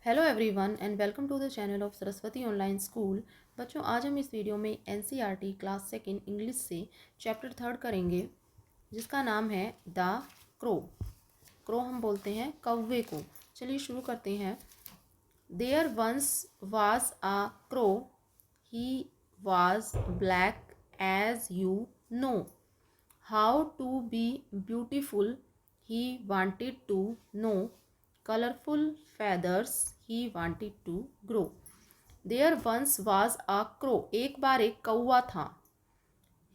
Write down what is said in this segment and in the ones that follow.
Hello everyone and welcome to the channel of Saraswati online school. बच्चों, आज हम इस वीडियो में एनसीईआरटी क्लास सेकंड इंग्लिश से चैप्टर थर्ड करेंगे, जिसका नाम है द क्रो। क्रो हम बोलते हैं कौवे को। चलिए शुरू करते हैं। There once was a crow, he was black as you know. How to be beautiful he wanted to know. Colorful feathers he wanted to grow. There once was a crow. एक बार एक कौवा था।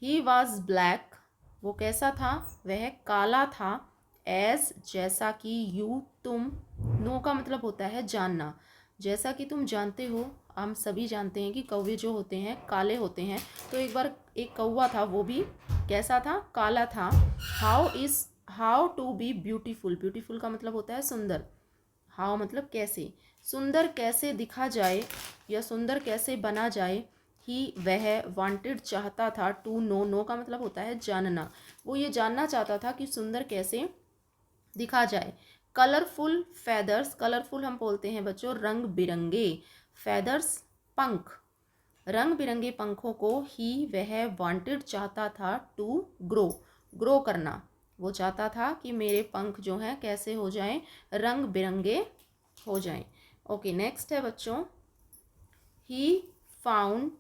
He was black. वो कैसा था? वह काला था। As जैसा कि you तुम। No का मतलब होता है जानना। जैसा कि तुम जानते हो, हम सभी जानते हैं कि कौवे जो होते हैं काले होते हैं। तो एक बार एक कौवा था, वो भी कैसा था? काला था। How to be beautiful. Beautiful का मतलब होता है सुंदर। हाउ मतलब कैसे, सुंदर कैसे दिखा जाए या सुंदर कैसे बना जाए। ही वह वांटेड चाहता था। टू नो, नो का मतलब होता है जानना। वो ये जानना चाहता था कि सुंदर कैसे दिखा जाए। कलरफुल फेदर्स, कलरफुल हम बोलते हैं बच्चों रंग बिरंगे। फेदर्स पंख, रंग बिरंगे पंखों को ही वह वांटेड चाहता था टू ग्रो, ग्रो करना। वो चाहता था कि मेरे पंख जो हैं कैसे हो जाएं, रंग बिरंगे हो जाएं। ओके, नेक्स्ट है बच्चों, he found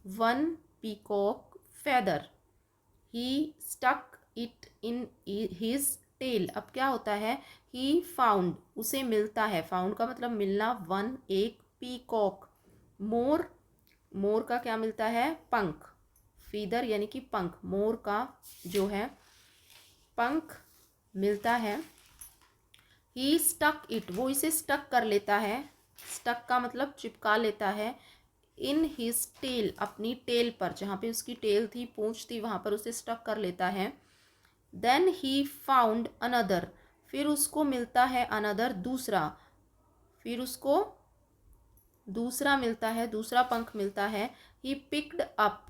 one peacock feather, he stuck it in his tail. अब क्या होता है? ही फाउंड, उसे मिलता है। फाउंड का मतलब मिलना। वन एक, पीकॉक मोर, मोर का क्या मिलता है? पंख। फीदर यानी कि पंख, मोर का जो है पंख मिलता है। ही स्टक इट, वो इसे स्टक कर लेता है। स्टक का मतलब चिपका लेता है। इन हिज टेल, अपनी टेल पर, जहाँ पे उसकी टेल थी, पूंछ थी, वहाँ पर उसे स्टक कर लेता है। देन ही फाउंड अनदर, फिर उसको मिलता है अनदर, दूसरा। फिर उसको दूसरा मिलता है, दूसरा पंख मिलता है। ही पिक्ड अप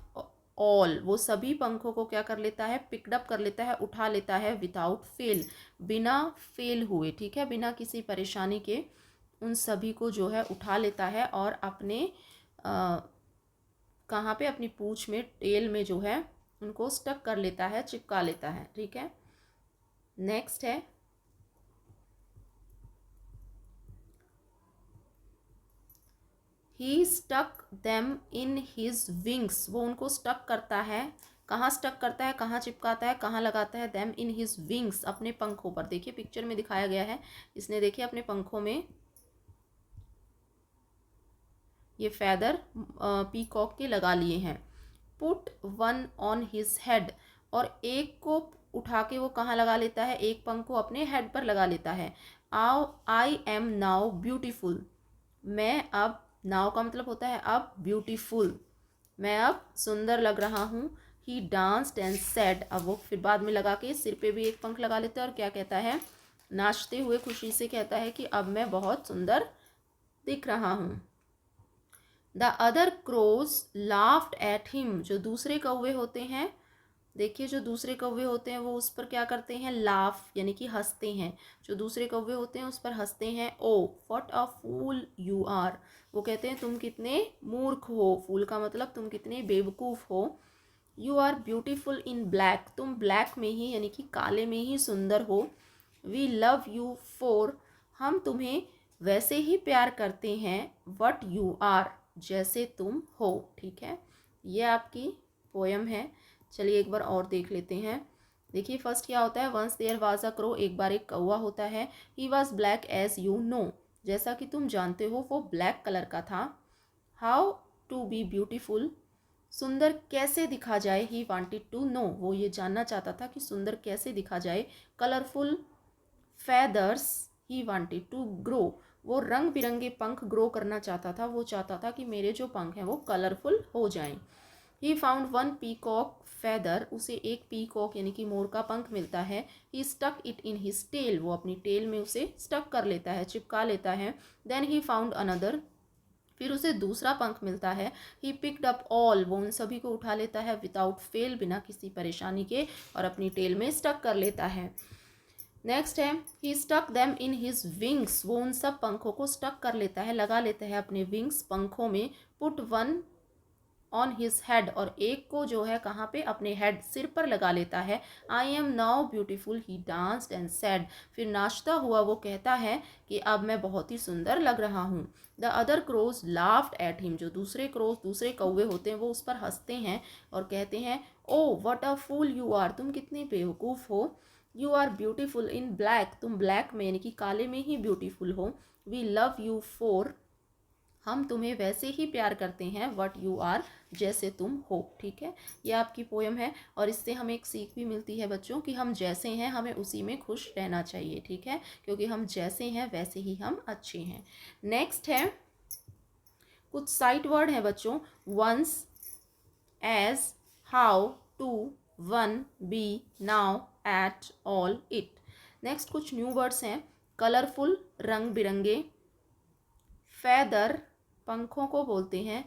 ऑल, वो सभी पंखों को क्या कर लेता है? पिक्ड अप कर लेता है, उठा लेता है। विदाउट फेल, बिना फेल हुए, ठीक है, बिना किसी परेशानी के उन सभी को जो है उठा लेता है और अपने कहाँ पे? अपनी पूंछ में, टेल में जो है उनको स्टक कर लेता है, चिपका लेता है। ठीक है, नेक्स्ट है, he stuck them in his wings, वो उनको स्टक करता है। कहाँ स्टक करता है, कहाँ चिपकाता है, कहाँ लगाता है? देम इन हिज विंग्स, अपने पंखों पर। देखिए पिक्चर में दिखाया गया है, इसने देखिए अपने पंखों में ये फैदर पीकॉक के लगा लिए हैं। Put one on his head, और एक को उठा के वो कहाँ लगा लेता है? एक पंख को अपने हेड पर लगा लेता है। आई एम नाउ ब्यूटीफुल, मैं अब, नाउ का मतलब होता है अब, ब्यूटीफुल, मैं अब सुंदर लग रहा हूँ। ही डांस्ड एंड सेड, अब वो फिर बाद में लगा के सिर पे भी एक पंख लगा लेता है और क्या कहता है? नाचते हुए खुशी से कहता है कि अब मैं बहुत सुंदर दिख रहा हूँ। The other crows laughed at him, जो दूसरे कौवे होते हैं, देखिए जो दूसरे कौवे होते हैं वो उस पर क्या करते हैं? लाफ यानी कि हंसते हैं। जो दूसरे कौवे होते हैं उस पर हंसते हैं। Oh what a fool you are, वो कहते हैं तुम कितने मूर्ख हो। फूल का मतलब तुम कितने बेवकूफ़ हो। You are beautiful in black, तुम ब्लैक में ही यानी कि काले में ही सुंदर हो। वी लव यू फॉर, हम तुम्हें वैसे ही प्यार करते हैं। वट यू आर, जैसे तुम हो। ठीक है, ये आपकी पोयम है। चलिए एक बार और देख लेते हैं। देखिए फर्स्ट क्या होता है? Once there was a crow, एक बार एक कौवा होता है। He was black as you know, जैसा कि तुम जानते हो वो ब्लैक कलर का था। हाउ टू बी ब्यूटीफुल, सुंदर कैसे दिखा जाए। ही वांटेड टू नो, वो ये जानना चाहता था कि सुंदर कैसे दिखा जाए। Colourful feathers he wanted to grow, वो रंग बिरंगे पंख ग्रो करना चाहता था। वो चाहता था कि मेरे जो पंख हैं वो कलरफुल हो जाएं। ही फाउंड वन पीकॉक फेदर, उसे एक पीकॉक यानी कि मोर का पंख मिलता है। He stuck it in his tail, वो अपनी टेल में उसे स्टक कर लेता है, चिपका लेता है। देन ही फाउंड अनदर, फिर उसे दूसरा पंख मिलता है। ही पिक्ड अप ऑल, वो उन सभी को उठा लेता है। विदाउट फेल, बिना किसी परेशानी के, और अपनी टेल में स्टक कर लेता है। नेक्स्ट है he stuck them in his wings, वो उन सब पंखों को स्टक कर लेता है, लगा लेता है अपने विंग्स पंखों में। Put one on his head, और एक को जो है कहाँ पे, अपने हेड सिर पर लगा लेता है। I am now beautiful he danced and sad, फिर नाचता हुआ वो कहता है कि अब मैं बहुत ही सुंदर लग रहा हूँ। The other crows laughed at him, जो दूसरे क्रोज दूसरे कौवे होते हैं वो उस पर हंसते हैं और कहते हैं oh what a fool you are, तुम कितने बेवकूफ़ हो। You are beautiful in black, तुम ब्लैक में यानी कि काले में ही ब्यूटीफुल हो। वी लव यू फॉर, हम तुम्हें वैसे ही प्यार करते हैं, व्हाट यू आर, जैसे तुम हो। ठीक है, ये आपकी पोयम है और इससे हमें एक सीख भी मिलती है बच्चों कि हम जैसे हैं हमें उसी में खुश रहना चाहिए। ठीक है, क्योंकि हम जैसे हैं वैसे ही हम अच्छे हैं। नेक्स्ट है कुछ साइट वर्ड हैं बच्चों, once, as, how, to, one, be, now, at, all, it. Next कुछ न्यू वर्ड्स हैं, कलरफुल, रंग बिरंगे, फैदर, पंखों को बोलते हैं।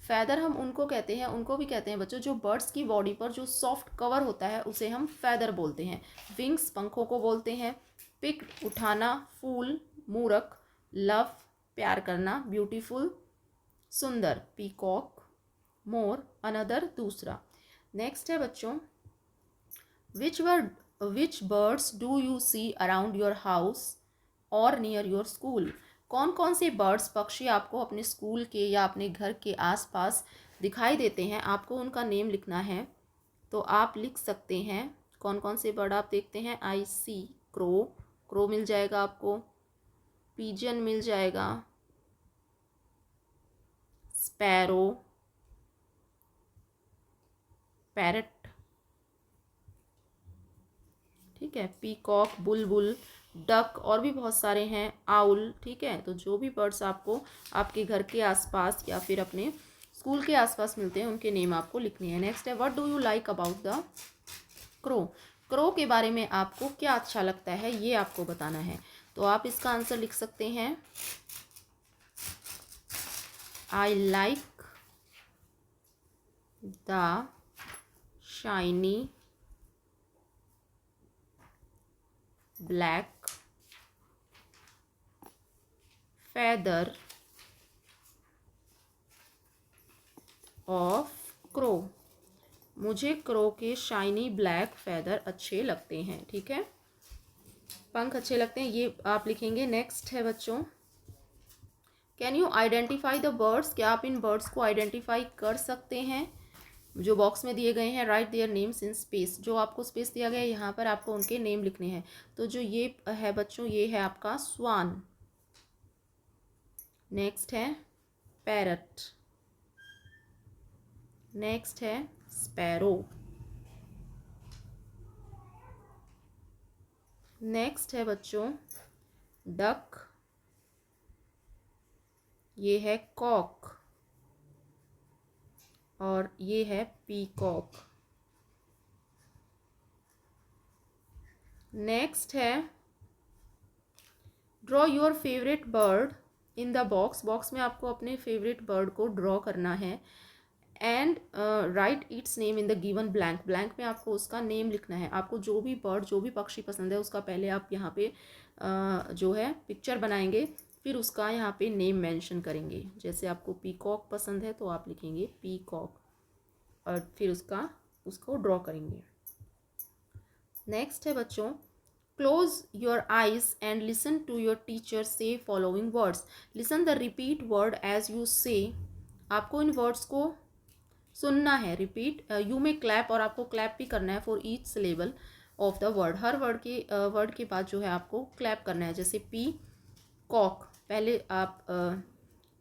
फैदर हम उनको कहते हैं, उनको भी कहते हैं बच्चों जो बर्ड्स की बॉडी पर जो सॉफ्ट कवर होता है उसे हम फैदर बोलते हैं। विंग्स पंखों को बोलते हैं। पिक, उठाना, फूल, मूरख, लव, प्यार करना, ब्यूटीफुल, सुंदर, पीकॉक, मोर, अनदर, दूसरा। नेक्स्ट है बच्चों which birds do you see around your house और नियर योर स्कूल, कौन कौन से बर्ड्स पक्षी आपको अपने स्कूल के या अपने घर के आसपास दिखाई देते हैं, आपको उनका नेम लिखना है। तो आप लिख सकते हैं कौन कौन से बर्ड आप देखते हैं। आई सी क्रो, क्रो मिल जाएगा आपको, पीजन मिल जाएगा, स्पैरो, पैरट, ठीक है, पीकॉक, बुलबुल, डक, और भी बहुत सारे हैं, आउल। ठीक है, तो जो भी बर्ड्स आपको आपके घर के आसपास या फिर अपने स्कूल के आसपास मिलते हैं उनके नेम आपको लिखने हैं। नेक्स्ट है what do you like about the crow, crow के बारे में आपको क्या अच्छा लगता है ये आपको बताना है। तो आप इसका आंसर लिख सकते हैं I like the shiny black feather of crow, मुझे क्रो के शाइनी ब्लैक फेदर अच्छे लगते हैं। ठीक है, पंख अच्छे लगते हैं, ये आप लिखेंगे। नेक्स्ट है बच्चों can you identify the birds, क्या आप इन बर्ड्स को आइडेंटिफाई कर सकते हैं। जो बॉक्स में दिए गए हैं right their names in space, जो आपको स्पेस दिया गया है यहाँ पर आपको उनके नेम लिखने हैं। तो जो ये है बच्चों ये है आपका स्वान। नेक्स्ट है पैरट, नेक्स्ट है स्पैरो, नेक्स्ट है बच्चों डक, ये है कॉक और ये है पीकॉक। नेक्स्ट है draw your favourite bird in the box, box में आपको अपने फेवरेट बर्ड को ड्रॉ करना है। And right it's name in the given blank, blank में आपको उसका नेम लिखना है। आपको जो भी बर्ड जो भी पक्षी पसंद है उसका पहले आप यहाँ पे जो है पिक्चर बनाएंगे, फिर उसका यहाँ पे नेम मेंशन करेंगे। जैसे आपको पीकॉक पसंद है तो आप लिखेंगे पीकॉक और फिर उसको ड्रॉ करेंगे। नेक्स्ट है बच्चों close your eyes and listen to your teacher say following words, listen the repeat word as you say, आपको इन वर्ड्स को सुनना है। रिपीट यू में क्लैप, और आपको क्लैप भी करना है for each syllable of the word, her word के बाद जो है आपको क्लैप करना है। जैसे पी कॉक, पहले आप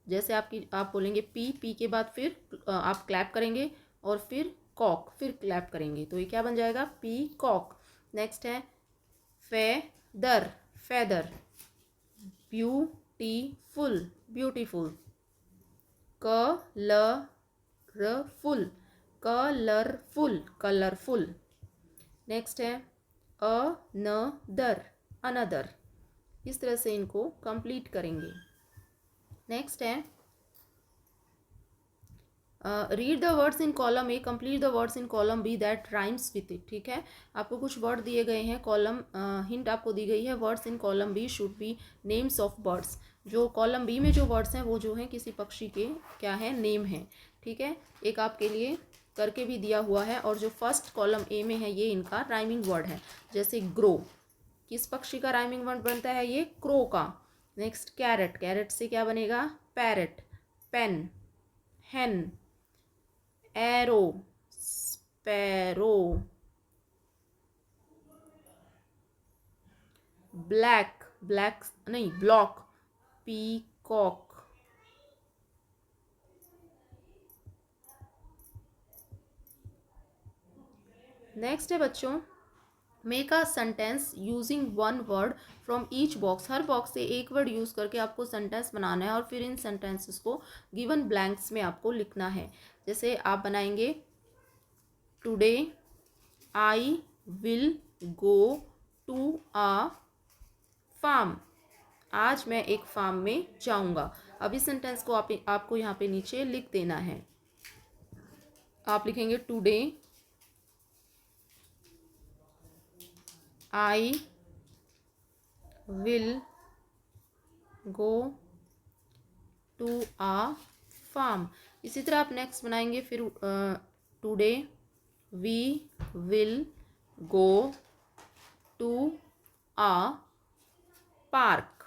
जैसे आप बोलेंगे पी, पी के बाद फिर आप क्लैप करेंगे और फिर कॉक, फिर क्लैप करेंगे, तो ये क्या बन जाएगा पी कॉक। नेक्स्ट है feather, feather, beautiful, beautiful, colourful, colourful, colourful. Next है अनदर, अनदर, इस तरह से इनको कंप्लीट करेंगे। नेक्स्ट है read the words in column A, complete the words in column B that rhymes with it. ठीक है, आपको कुछ वर्ड दिए गए हैं, कॉलम हिंट आपको दी गई है, words in column B should be names of birds. जो कॉलम बी में जो वर्ड्स हैं वो जो हैं किसी पक्षी के क्या है, नेम है। ठीक है, एक आपके लिए करके भी दिया हुआ है, और जो फर्स्ट कॉलम ए में है ये इनका राइमिंग वर्ड है। जैसे ग्रो, किस पक्षी का राइमिंग वर्ड बनता है, ये क्रो का। नेक्स्ट कैरेट, कैरेट से क्या बनेगा, पैरेट। पेन, हेन। Arrow, sparrow. ब्लैक, ब्लैक नहीं ब्लॉक, पीकॉक। नेक्स्ट है बच्चों, make a sentence using one word from each box. Her box से एक वर्ड यूज करके आपको सेंटेंस बनाना है, और फिर इन सेंटेंसेस को गिवन ब्लैंक्स में आपको लिखना है। जैसे आप बनाएंगे, today I will go to a farm. आज मैं एक फार्म में जाऊंगा। अब इस सेंटेंस को आपको यहाँ पे नीचे लिख देना है। आप लिखेंगे today I will go to a farm. इसी तरह आप नेक्स्ट बनाएंगे, फिर today we will go to a park.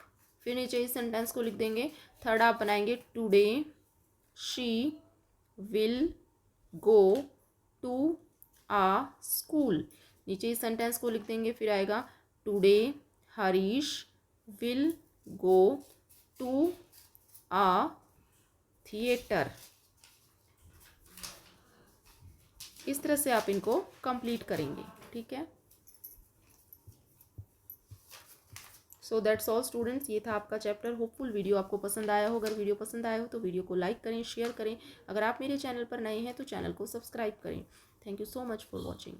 फिर नीचे इस सेंटेंस को लिख देंगे। थर्ड आप बनाएंगे, today she will go to a school. नीचे इस सेंटेंस को लिख देंगे। फिर आएगा, today Harish will go to a theatre. इस तरह से आप इनको कंप्लीट करेंगे। ठीक है, सो दैट्स ऑल स्टूडेंट्स, ये था आपका चैप्टर। होपफुल वीडियो आपको पसंद आया हो। अगर वीडियो पसंद आया हो तो वीडियो को लाइक करें, शेयर करें। अगर आप मेरे चैनल पर नए हैं तो चैनल को सब्सक्राइब करें। Thank you so much for watching.